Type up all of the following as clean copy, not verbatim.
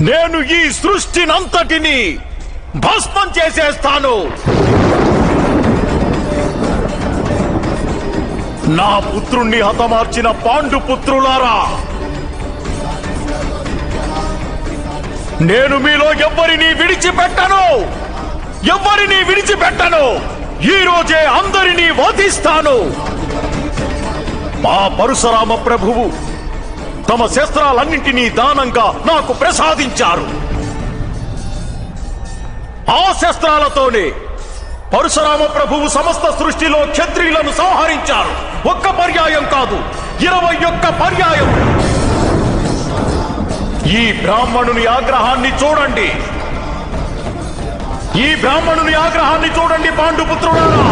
నేను ఈ సృష్టినంతటిని భస్మం చేసేస్తాను. నా పుత్రుణ్ణి హతమార్చిన పాండుపుత్రులారా, నేను మీలో ఎవ్వరినీ విడిచిపెట్టను. ఈ రోజే అందరినీ వధిస్తాను. ఆ పరశురామ ప్రభువు తమ శస్త్రాలన్నింటినీ దానంగా నాకు ప్రసాదించారు. ఆ శస్త్రాలతోనే పరశురామ ప్రభువు సమస్త సృష్టిలో క్షత్రియులను సంహరించారు. ఒక్క పర్యాయం కాదు, 21 పర్యాయం. ఈ బ్రాహ్మణుని ఆగ్రహాన్ని చూడండి పాండుపుత్రులారా.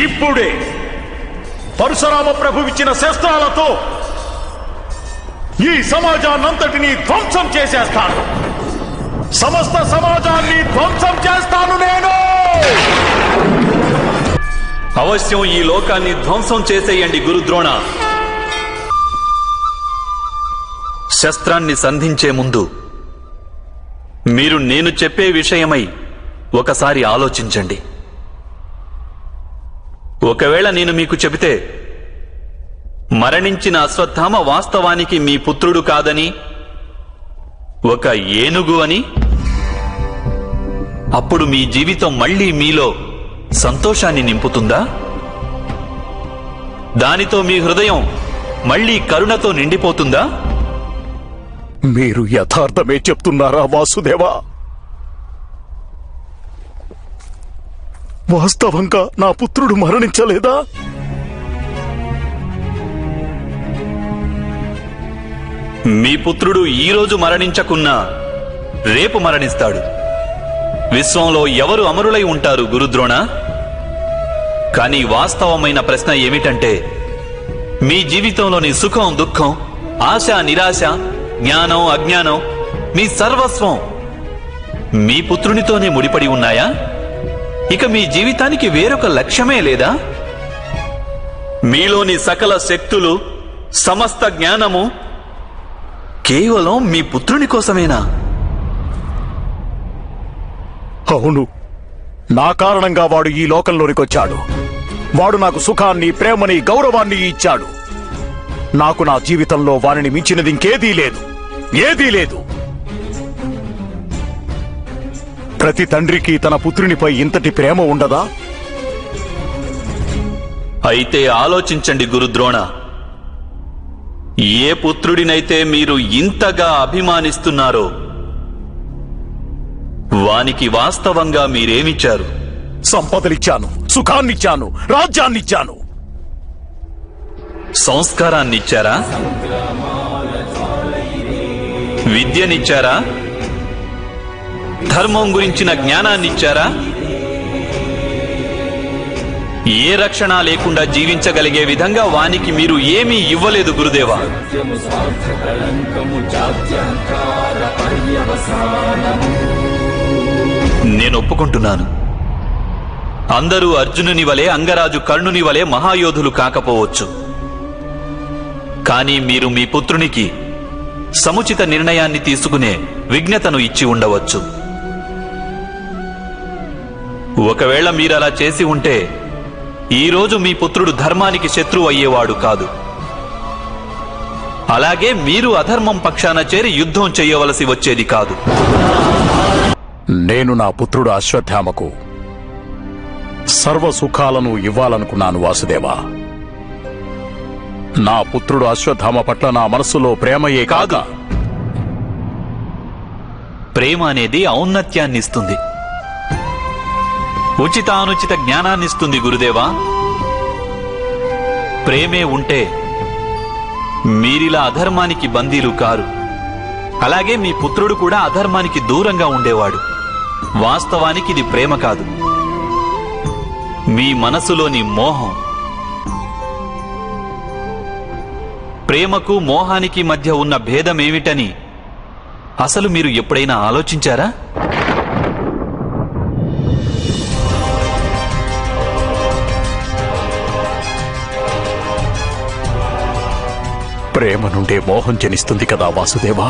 ఇప్పుడే పరశురామ ప్రభువిచ్చిన శస్త్రాలతో ఈ సమాజాన్నంతటినీ ధ్వంసం చేసేస్తాను. సమస్త సమాజాన్ని ధ్వంసం చేస్తాను నేను. అవశ్యం ఈ లోకాన్ని ధ్వంసం చేసేయండి గురుద్రోణ. శస్త్రాన్ని సంధించే ముందు మీరు నేను చెప్పే విషయమై ఒకసారి ఆలోచించండి. ఒకవేళ నేను మీకు చెబితే మరణించిన అశ్వత్థామ వాస్తవానికి మీ పుత్రుడు కాదని, ఒక ఏనుగు అని, అప్పుడు మీ జీవితం మళ్లీ మీలో సంతోషాన్ని నింపుతుందా? దానితో మీ హృదయం మళ్లీ కరుణతో నిండిపోతుందా? మీరు యథార్థమే చెప్తున్నారా వాసుదేవా? వాస్తవంగా నా పుత్రుడు మరణించలేదా? మీ పుత్రుడు ఈరోజు మరణించకున్నా రేపు మరణిస్తాడు. విశ్వంలో ఎవరు అమరులై ఉంటారు గురుద్రోణ? కానీ వాస్తవమైన ప్రశ్న ఏమిటంటే, మీ జీవితంలోని సుఖం దుఃఖం, ఆశ నిరాశ, జ్ఞానం అజ్ఞానం, మీ సర్వస్వం మీ పుత్రునితోనే ముడిపడి ఉన్నాయా? ఇక మీ జీవితానికి వేరొక లక్ష్యమే లేదా? మీలోని సకల శక్తులు, సమస్త జ్ఞానము కేవలం మీ పుత్రుని కోసమేనా? అవును, నా కారణంగా వాడు ఈ లోకంలోనికొచ్చాడు. వాడు నాకు సుఖాన్ని, ప్రేమని, గౌరవాన్ని ఇచ్చాడు. నాకు నా జీవితంలో వారిని మించినది ఇంకేదీ లేదు. ప్రతి తండ్రికి తన పుత్రునిపై ఇంతటి ప్రేమ ఉండదా? అయితే ఆలోచించండి గురుద్రోణ. ఏ పుత్రుడినైతే మీరు ఇంతగా అభిమానిస్తున్నారో వానికి వాస్తవంగా మీరేమిచ్చారు? సంపదలిచ్చాను, సుఖాన్నిచ్చాను, రాజ్యాన్నిచ్చాను. సంస్కారాన్నిచ్చారా? విద్యనిచ్చారా? ధర్మం గురించిన జ్ఞానాన్నిచ్చారా? ఏ రక్షణ లేకుండా జీవించగలిగే విధంగా వానికి మీరు ఏమీ ఇవ్వలేదు గురుదేవా. నేను ఒప్పుకుంటున్నాను, అందరూ అర్జునుని వలె, అంగరాజు కర్ణుని వలె మహాయోధులు కాకపోవచ్చు. కానీ మీరు మీ పుత్రునికి సముచిత నిర్ణయాన్ని తీసుకునే విజ్ఞతను ఇచ్చి ఉండవచ్చు. ఒకవేళ మీరలా చేసి ఉంటే ఈరోజు మీ పుత్రుడు ధర్మానికి శత్రువు అయ్యేవాడు కాదు. అలాగే మీరు అధర్మం పక్షాన చేరి యుద్ధం చేయవలసి వచ్చేది కాదు. నేను నా పుత్రుడు అశ్వత్థామకు సర్వ సుఖాలను ఇవ్వాలనుకున్నాను వాసుదేవా. నా పుత్రుడు అశ్వత్థామ పట్ల నా మనస్సులో ప్రేమయే కాదు. ప్రేమ అనేది ఔన్నత్యాన్నిస్తుంది, ఉచితానుచిత జ్ఞానాన్నిస్తుంది గురుదేవా. ప్రేమే ఉంటే మీరిలా అధర్మానికి బందీలు కారు. అలాగే మీ పుత్రుడు కూడా అధర్మానికి దూరంగా ఉండేవాడు. వాస్తవానికి ఇది ప్రేమ కాదు, మీ మనసులోని మోహం. ప్రేమకు మోహానికి మధ్య ఉన్న భేదమేమిటని అసలు మీరు ఎప్పుడైనా ఆలోచించారా? ప్రేమ నుండే మోహం జనిస్తుంది కదా వాసుదేవా.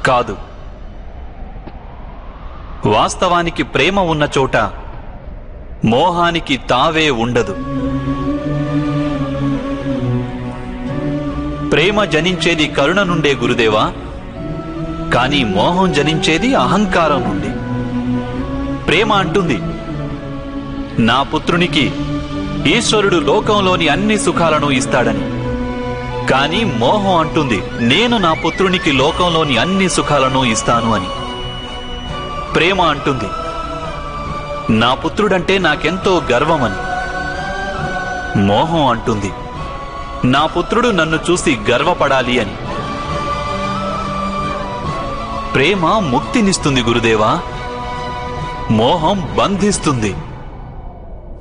కాదు, వాస్తవానికి ప్రేమ ఉన్న చోట మోహానికి తావే ఉండదు. ప్రేమ జనించేది కరుణ నుండే గురుదేవా, కానీ మోహం జనించేది అహంకారం నుండి. ప్రేమ అంటుంది, నా పుత్రునికి ఈశ్వరుడు లోకంలోని అన్ని సుఖాలను ఇస్తాడని. కానీ మోహం అంటుంది, నేను నా పుత్రునికి లోకంలోని అన్ని సుఖాలను ఇస్తాను అని. ప్రేమ అంటుంది, నా పుత్రుడంటే నాకెంతో గర్వమని. మోహం అంటుంది, నా పుత్రుడు నన్ను చూసి గర్వపడాలి అని. ప్రేమ ముక్తినిస్తుంది గురుదేవా, మోహం బంధిస్తుంది.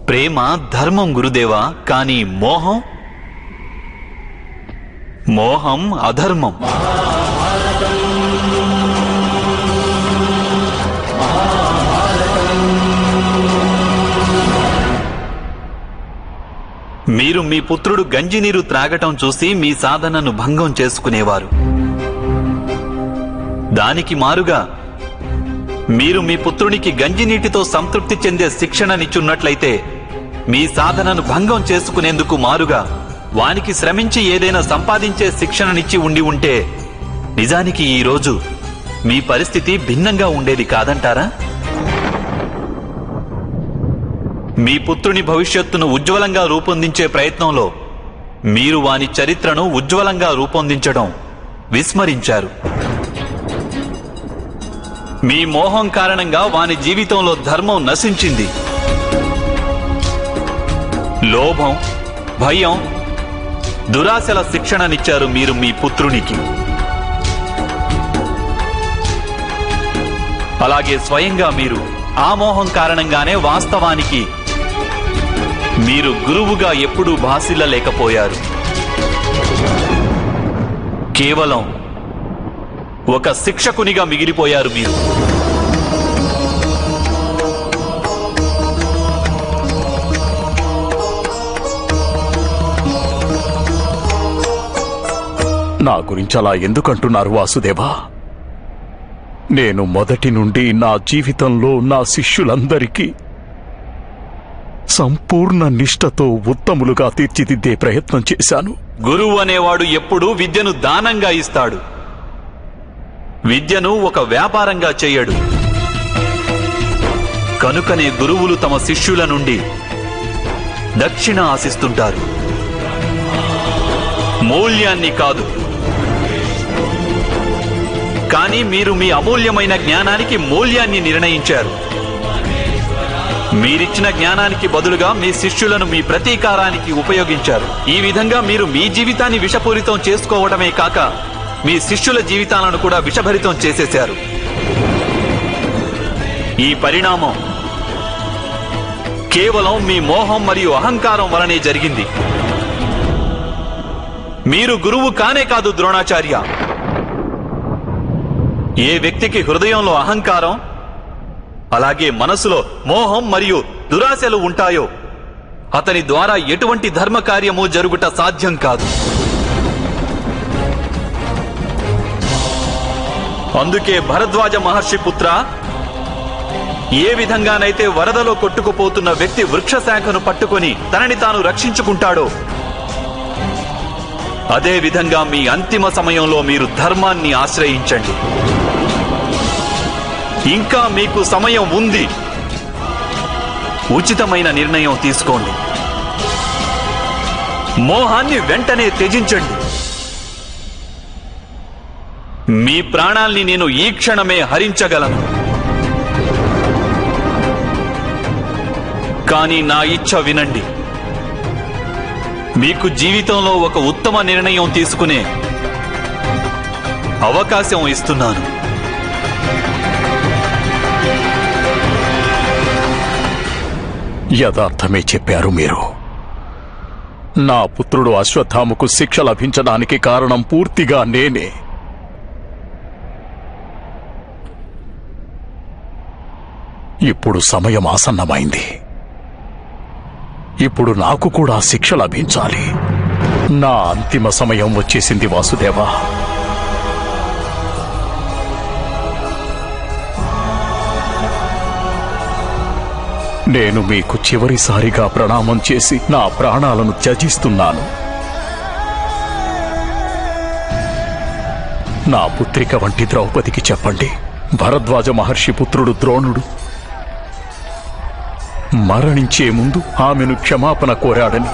ప్రేమ ధర్మం గురుదేవా, కానీ మోహం అధర్మం. మీరు మీ పుత్రుడు గంజినీరు త్రాగటం చూసి మీ సాధనను భంగం చేసుకునేవారు. దానికి మారుగా మీరు మీ పుత్రునికి గంజినీటితో సంతృప్తి చెందే శిక్షణనిచ్చున్నట్లయితే, మీ సాధనను భంగం చేసుకునేందుకు మారుగా వానికి శ్రమించి ఏదైనా సంపాదించే శిక్షణనిచ్చి ఉంటే నిజానికి ఈరోజు మీ పరిస్థితి భిన్నంగా ఉండేది కాదంటారా? మీ పుత్రుని భవిష్యత్తును ఉజ్వలంగా రూపొందించే ప్రయత్నంలో మీరు వాని చరిత్రను ఉజ్వలంగా రూపొందించడం విస్మరించారు. మీ మోహం కారణంగా వాని జీవితంలో ధర్మం నశించింది. లోభం, భయం, దురాశల శిక్షణనిచ్చారు మీరు మీ పుత్రునికి. అలాగే స్వయంగా మీరు ఆ మోహం కారణంగానే వాస్తవానికి మీరు గురువుగా ఎప్పుడూ భాసిల్లలేకపోయారు. కేవలం ఒక శిక్షకునిగా మిగిలిపోయారు మీరు. నా గురించి అలా ఎందుకంటున్నారు వాసుదేవా? నేను మొదటి నుండి నా జీవితంలో నా శిష్యులందరికీ సంపూర్ణ నిష్ఠతో ఉత్తములుగా తీర్చిదిద్దే ప్రయత్నం చేశాను. గురువు అనేవాడు ఎప్పుడూ విద్యను దానంగా ఇస్తాడు, విద్యను ఒక వ్యాపారంగా చేయడు. కనుకనే గురువులు తమ శిష్యుల నుండి దక్షిణ ఆశిస్తుంటారు, మూల్యాన్ని కాదు. కానీ మీరు మీ అమూల్యమైన జ్ఞానానికి మూల్యాన్ని నిర్ణయించారు. మీరిచ్చిన జ్ఞానానికి బదులుగా మీ శిష్యులను మీ ప్రతీకారానికి ఉపయోగించారు. ఈ విధంగా మీరు మీ జీవితాన్ని విషపూరితం చేసుకోవడమే కాక మీ శిష్యుల జీవితాలను కూడా విషభరితం చేసేశారు. ఈ పరిణామం కేవలం మీ మోహం మరియు అహంకారం వలనే జరిగింది. మీరు గురువు కానే కాదు ద్రోణాచార్య. ఏ వ్యక్తికి హృదయంలో అహంకారం, అలాగే మనసులో మోహం మరియు దురాశలు ఉంటాయో అతని ద్వారా ఎటువంటి ధర్మ కార్యము జరుగుట సాధ్యం కాదు. అందుకే భరద్వాజ మహర్షి పుత్ర, ఏ విధంగానైతే వరదలో కొట్టుకుపోతున్న వ్యక్తి వృక్ష శాఖను పట్టుకొని తనని తాను రక్షించుకుంటాడో, అదే విధంగా మీ అంతిమ సమయంలో మీరు ధర్మాన్ని ఆశ్రయించండి. ఇంకా మీకు సమయం ఉంది. ఉచితమైన నిర్ణయం తీసుకోండి. మోహాన్ని వెంటనే త్యజించండి. మీ ప్రాణాల్ని నేను ఈ క్షణమే హరించగలను. కానీ నా ఇచ్ఛ వినండి. మీకు జీవితంలో ఒక ఉత్తమ నిర్ణయం తీసుకునే అవకాశం ఇస్తున్నాను. యథార్థమే చెప్పారు మీరు. నా పుత్రుడు అశ్వత్థామకు శిక్ష లభించడానికి కారణం పూర్తిగా నేనే. ఇప్పుడు సమయం ఆసన్నమైంది. ఇప్పుడు నాకు కూడా శిక్ష లభించాలి. నా అంతిమ సమయం వచ్చేసింది వాసుదేవా. నేను మీకు చివరిసారిగా ప్రణామం చేసి నా ప్రాణాలను త్యజిస్తున్నాను. నా పుత్రిక వంటి ద్రౌపదికి చెప్పండి, భరద్వాజ మహర్షి పుత్రుడు ద్రోణుడు మరణించే ముందు ఆమెను క్షమాపణ కోరాడని.